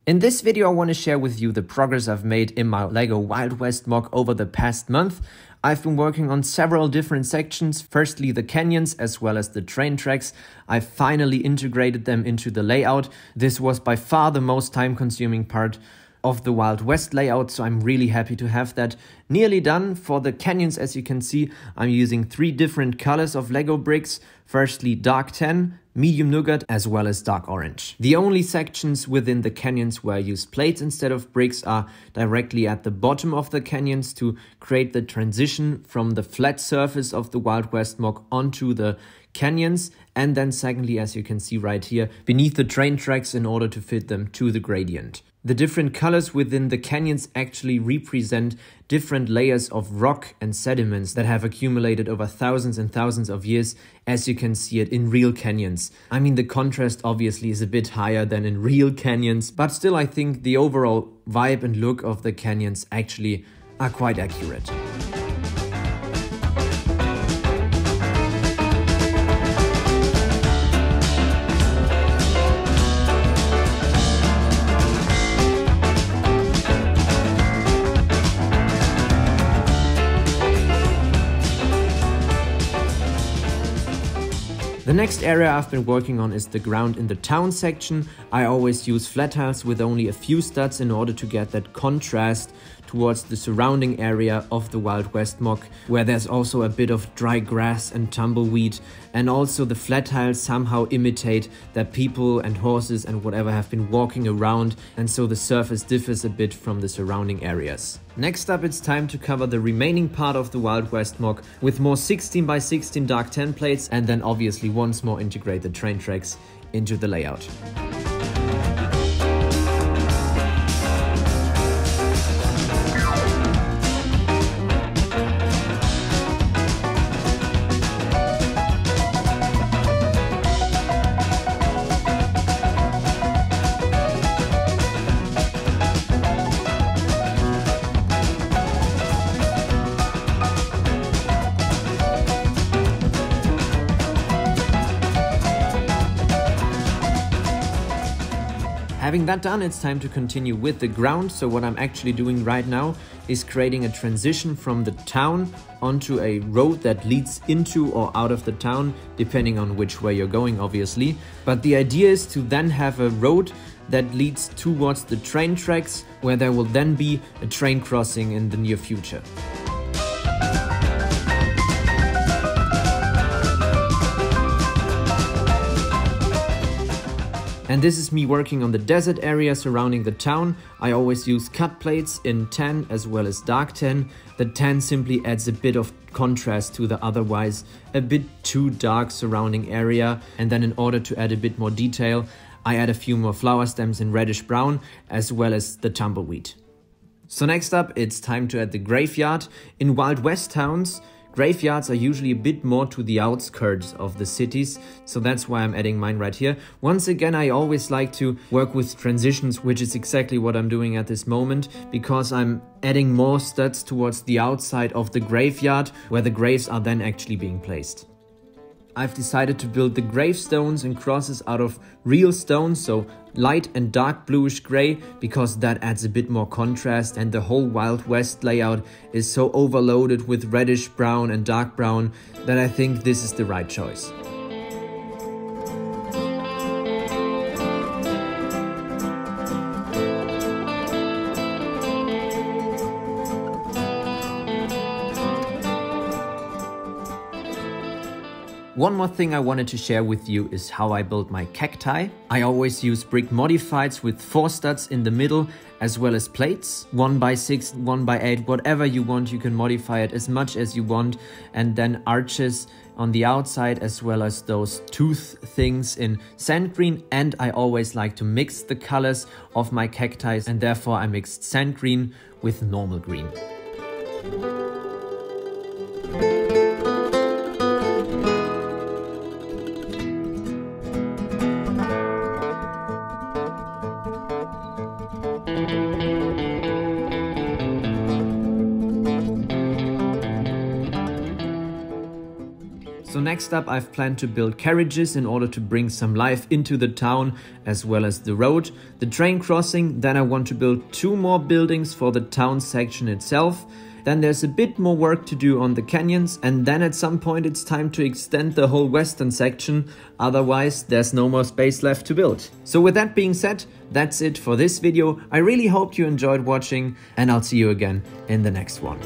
In this video I want to share with you the progress I've made in my LEGO Wild West MOC over the past month. I've been working on several different sections, firstly the canyons as well as the train tracks. I finally integrated them into the layout. This was by far the most time-consuming part of the Wild West layout, so I'm really happy to have that nearly done. For the canyons, as you can see, I'm using 3 different colors of LEGO bricks. Firstly dark tan, medium nougat as well as dark orange. The only sections within the canyons where I use plates instead of bricks are directly at the bottom of the canyons to create the transition from the flat surface of the Wild West MOC onto the canyons, and then secondly, as you can see right here, beneath the train tracks in order to fit them to the gradient. The different colors within the canyons actually represent different layers of rock and sediments that have accumulated over thousands and thousands of years, as you can see it in real canyons. I mean, the contrast obviously is a bit higher than in real canyons, but still I think the overall vibe and look of the canyons actually are quite accurate. The next area I've been working on is the ground in the town section. I always use flat tiles with only a few studs in order to get that contrast towards the surrounding area of the Wild West MOC, where there's also a bit of dry grass and tumbleweed, and also the flat tiles somehow imitate that people and horses and whatever have been walking around, and so the surface differs a bit from the surrounding areas. Next up, it's time to cover the remaining part of the Wild West MOC with more 16 by 16 dark tan plates, and then obviously once more integrate the train tracks into the layout. Having that done, it's time to continue with the ground. So what I'm actually doing right now is creating a transition from the town onto a road that leads into or out of the town, depending on which way you're going, obviously. But the idea is to then have a road that leads towards the train tracks, where there will then be a train crossing in the near future. And this is me working on the desert area surrounding the town. I always use cut plates in tan as well as dark tan. The tan simply adds a bit of contrast to the otherwise a bit too dark surrounding area. And then in order to add a bit more detail, I add a few more flower stems in reddish brown as well as the tumbleweed. So next up, it's time to add the graveyard. In Wild West towns, graveyards are usually a bit more to the outskirts of the cities, so that's why I'm adding mine right here. Once again, I always like to work with transitions, which is exactly what I'm doing at this moment, because I'm adding more studs towards the outside of the graveyard, where the graves are then actually being placed. I've decided to build the gravestones and crosses out of real stone, so light and dark bluish gray, because that adds a bit more contrast, and the whole Wild West layout is so overloaded with reddish brown and dark brown that I think this is the right choice. One more thing I wanted to share with you is how I build my cacti. I always use brick modifieds with 4 studs in the middle, as well as plates, 1 by 6, 1 by 8, whatever you want. You can modify it as much as you want, and then arches on the outside, as well as those tooth things in sand green. And I always like to mix the colors of my cacti, and therefore I mixed sand green with normal green. So next up, I've planned to build carriages in order to bring some life into the town as well as the road, the train crossing. Then I want to build 2 more buildings for the town section itself. Then there's a bit more work to do on the canyons, and then at some point it's time to extend the whole western section, otherwise there's no more space left to build. So with that being said, that's it for this video. I really hope you enjoyed watching, and I'll see you again in the next one.